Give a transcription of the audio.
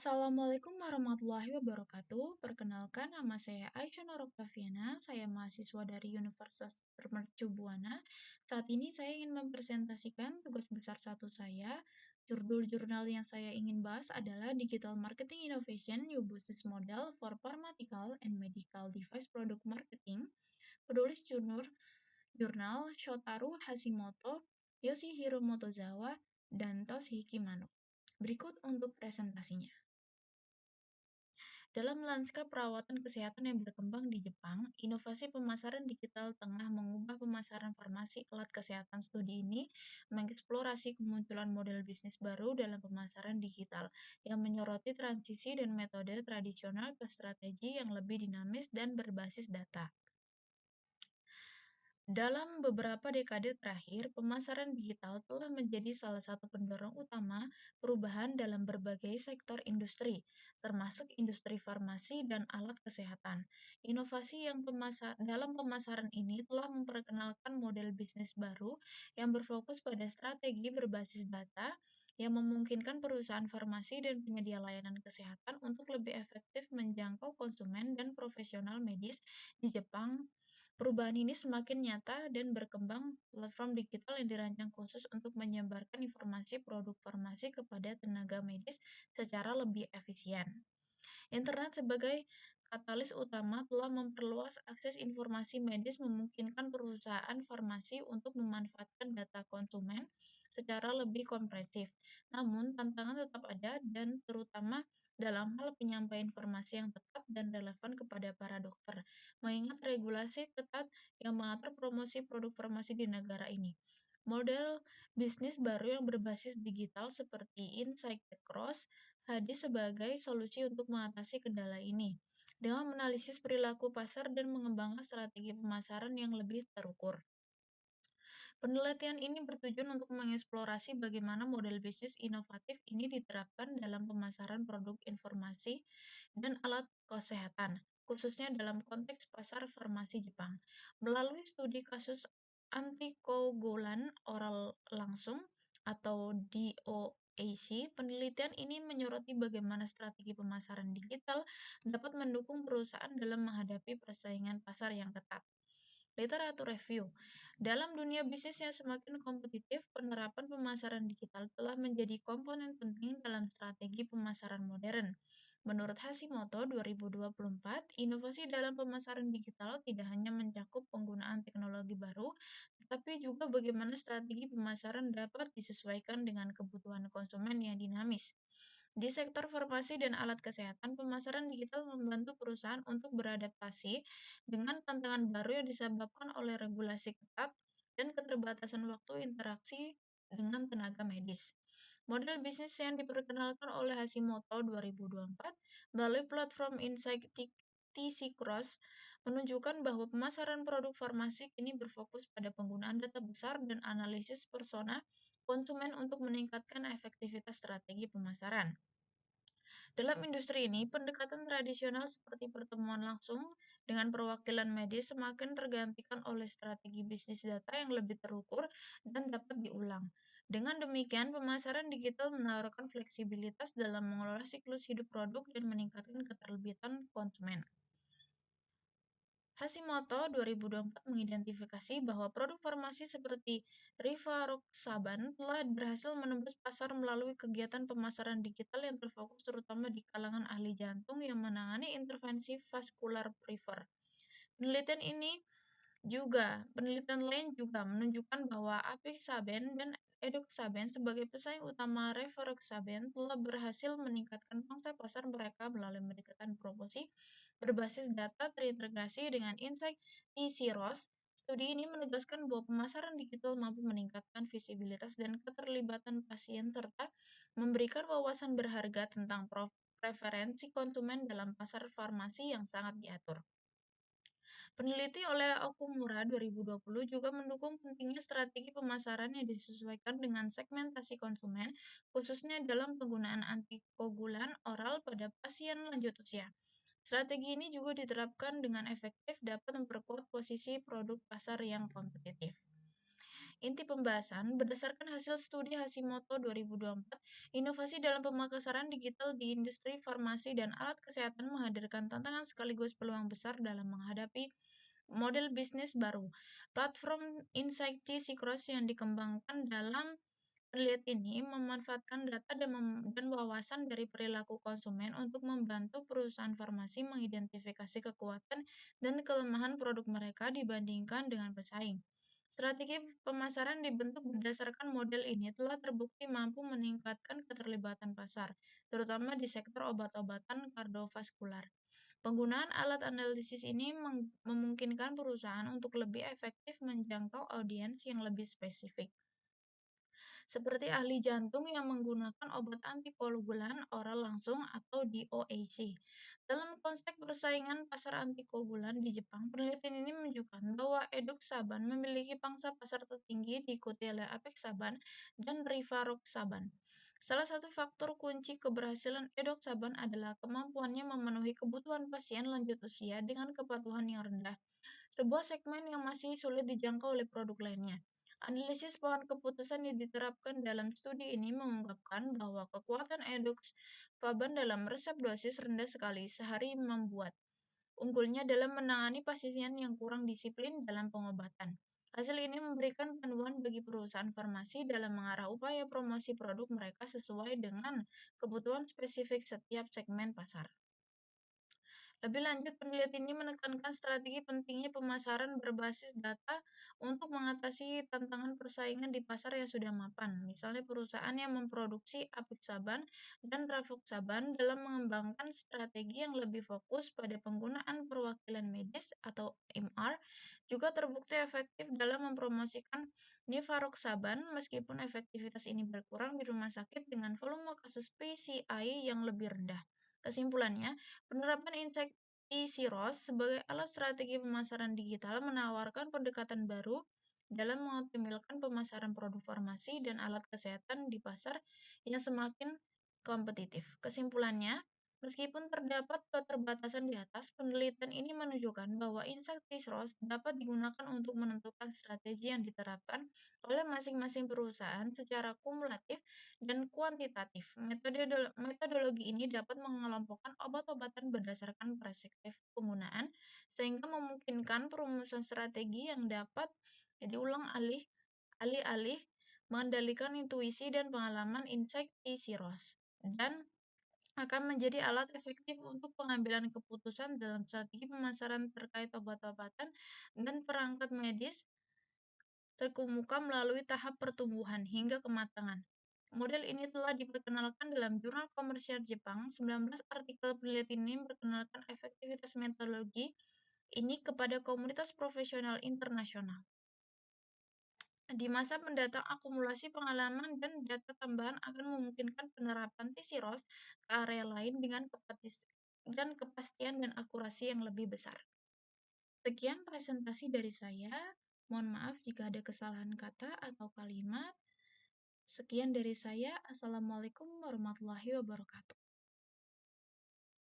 Assalamualaikum warahmatullahi wabarakatuh. Perkenalkan, nama saya Aisyah Nur Oktaviana. Saya mahasiswa dari Universitas Mercu Buana. Saat ini saya ingin mempresentasikan tugas besar satu saya. Jurnal yang saya ingin bahas adalah Digital Marketing Innovation New Business Model for Pharmaceutical and Medical Device Product Marketing. Penulis jurnal Shotaro Hashimoto, Yoshihiro Motozawa, dan Toshihiko Mano. Berikut untuk presentasinya. Dalam lanskap perawatan kesehatan yang berkembang di Jepang, inovasi pemasaran digital tengah mengubah pemasaran farmasi alat kesehatan. Studi ini mengeksplorasi kemunculan model bisnis baru dalam pemasaran digital yang menyoroti transisi dan metode tradisional ke strategi yang lebih dinamis dan berbasis data. Dalam beberapa dekade terakhir, pemasaran digital telah menjadi salah satu pendorong utama perubahan dalam berbagai sektor industri, termasuk industri farmasi dan alat kesehatan. Inovasi dalam pemasaran ini telah memperkenalkan model bisnis baru yang berfokus pada strategi berbasis data yang memungkinkan perusahaan farmasi dan penyedia layanan kesehatan untuk lebih efektif menjangkau konsumen dan profesional medis di Jepang. Perubahan ini semakin nyata dan berkembang platform digital yang dirancang khusus untuk menyebarkan informasi produk farmasi kepada tenaga medis secara lebih efisien. Internet sebagai katalis utama telah memperluas akses informasi medis, memungkinkan perusahaan farmasi untuk memanfaatkan data konsumen secara lebih komprehensif. Namun, tantangan tetap ada dan terutama dalam hal penyampaian informasi yang tepat dan relevan kepada para dokter, mengingat regulasi ketat yang mengatur promosi produk farmasi di negara ini. Model bisnis baru yang berbasis digital seperti Insight Cross hadir sebagai solusi untuk mengatasi kendala ini, dengan menganalisis perilaku pasar dan mengembangkan strategi pemasaran yang lebih terukur. Penelitian ini bertujuan untuk mengeksplorasi bagaimana model bisnis inovatif ini diterapkan dalam pemasaran produk informasi dan alat kesehatan, khususnya dalam konteks pasar farmasi Jepang. Melalui studi kasus antikoagulan oral langsung atau DOAC, penelitian ini menyoroti bagaimana strategi pemasaran digital dapat mendukung perusahaan dalam menghadapi persaingan pasar yang ketat. Literatur review. Dalam dunia bisnis yang semakin kompetitif, penerapan pemasaran digital telah menjadi komponen penting dalam strategi pemasaran modern. Menurut Hashimoto 2024, inovasi dalam pemasaran digital tidak hanya mencakup penggunaan teknologi baru, tetapi juga bagaimana strategi pemasaran dapat disesuaikan dengan kebutuhan konsumen yang dinamis. Di sektor farmasi dan alat kesehatan, pemasaran digital membantu perusahaan untuk beradaptasi dengan tantangan baru yang disebabkan oleh regulasi ketat dan keterbatasan waktu interaksi dengan tenaga medis. Model bisnis yang diperkenalkan oleh Hashimoto 2024 melalui platform Insight TC Cross menunjukkan bahwa pemasaran produk farmasi kini berfokus pada penggunaan data besar dan analisis persona konsumen untuk meningkatkan efektivitas strategi pemasaran. Dalam industri ini, pendekatan tradisional seperti pertemuan langsung dengan perwakilan medis semakin tergantikan oleh strategi bisnis data yang lebih terukur dan dapat diulang. Dengan demikian, pemasaran digital menawarkan fleksibilitas dalam mengelola siklus hidup produk dan meningkatkan keterlibatan konsumen. Hashimoto 2024 mengidentifikasi bahwa produk farmasi seperti rivaroxaban telah berhasil menembus pasar melalui kegiatan pemasaran digital yang terfokus terutama di kalangan ahli jantung yang menangani intervensi vaskular primer. Penelitian lain juga menunjukkan bahwa apixaban dan edoxaban sebagai pesaing utama rivaroxaban telah berhasil meningkatkan pangsa pasar mereka melalui pendekatan promosi berbasis data terintegrasi dengan Insight TC-ROS. Studi ini menegaskan bahwa pemasaran digital mampu meningkatkan visibilitas dan keterlibatan pasien serta memberikan wawasan berharga tentang preferensi konsumen dalam pasar farmasi yang sangat diatur. Peneliti oleh Okumura 2020 juga mendukung pentingnya strategi pemasaran yang disesuaikan dengan segmentasi konsumen, khususnya dalam penggunaan antikoagulan oral pada pasien lanjut usia. Strategi ini juga diterapkan dengan efektif dapat memperkuat posisi produk pasar yang kompetitif. Inti pembahasan berdasarkan hasil studi Hashimoto 2024, inovasi dalam pemasaran digital di industri farmasi dan alat kesehatan menghadirkan tantangan sekaligus peluang besar dalam menghadapi model bisnis baru. Platform Insight Syncros yang dikembangkan dalam penelitian ini memanfaatkan data dan wawasan dari perilaku konsumen untuk membantu perusahaan farmasi mengidentifikasi kekuatan dan kelemahan produk mereka dibandingkan dengan pesaing. Strategi pemasaran dibentuk berdasarkan model ini telah terbukti mampu meningkatkan keterlibatan pasar, terutama di sektor obat-obatan kardiovaskular. Penggunaan alat analisis ini memungkinkan perusahaan untuk lebih efektif menjangkau audiens yang lebih spesifik, seperti ahli jantung yang menggunakan obat antikoagulan oral langsung atau DOAC. Dalam konteks persaingan pasar antikoagulan di Jepang, penelitian ini menunjukkan bahwa edoxaban memiliki pangsa pasar tertinggi diikuti oleh apixaban dan rivaroxaban. Salah satu faktor kunci keberhasilan edoxaban adalah kemampuannya memenuhi kebutuhan pasien lanjut usia dengan kepatuhan yang rendah, sebuah segmen yang masih sulit dijangkau oleh produk lainnya. Analisis pohon keputusan yang diterapkan dalam studi ini mengungkapkan bahwa kekuatan edoxaban dalam resep dosis rendah sekali sehari membuat unggulnya dalam menangani pasien yang kurang disiplin dalam pengobatan. Hasil ini memberikan panduan bagi perusahaan farmasi dalam mengarah upaya promosi produk mereka sesuai dengan kebutuhan spesifik setiap segmen pasar. Lebih lanjut, peneliti ini menekankan strategi pentingnya pemasaran berbasis data untuk mengatasi tantangan persaingan di pasar yang sudah mapan. Misalnya perusahaan yang memproduksi apixaban dan rivaroxaban dalam mengembangkan strategi yang lebih fokus pada penggunaan perwakilan medis atau MR juga terbukti efektif dalam mempromosikan rivaroxaban meskipun efektivitas ini berkurang di rumah sakit dengan volume kasus PCI yang lebih rendah. Kesimpulannya, penerapan insight Syncros sebagai alat strategi pemasaran digital menawarkan pendekatan baru dalam mengoptimalkan pemasaran produk farmasi dan alat kesehatan di pasar yang semakin kompetitif. Kesimpulannya, meskipun terdapat keterbatasan di atas, penelitian ini menunjukkan bahwa insight Syncros dapat digunakan untuk menentukan strategi yang diterapkan oleh masing-masing perusahaan secara kumulatif dan kuantitatif. Metodologi ini dapat mengelompokkan obat-obatan berdasarkan perspektif penggunaan, sehingga memungkinkan perumusan strategi yang dapat diulang alih-alih mengendalikan intuisi dan pengalaman insight Syncros, dan akan menjadi alat efektif untuk pengambilan keputusan dalam strategi pemasaran terkait obat-obatan dan perangkat medis terkemuka melalui tahap pertumbuhan hingga kematangan. Model ini telah diperkenalkan dalam jurnal komersial Jepang. 19 artikel penelitian ini memperkenalkan efektivitas metodologi ini kepada komunitas profesional internasional. Di masa mendatang, akumulasi pengalaman dan data tambahan akan memungkinkan penerapan Syncros ke area lain dengan kepastian dan akurasi yang lebih besar. Sekian presentasi dari saya. Mohon maaf jika ada kesalahan kata atau kalimat. Sekian dari saya. Assalamualaikum warahmatullahi wabarakatuh.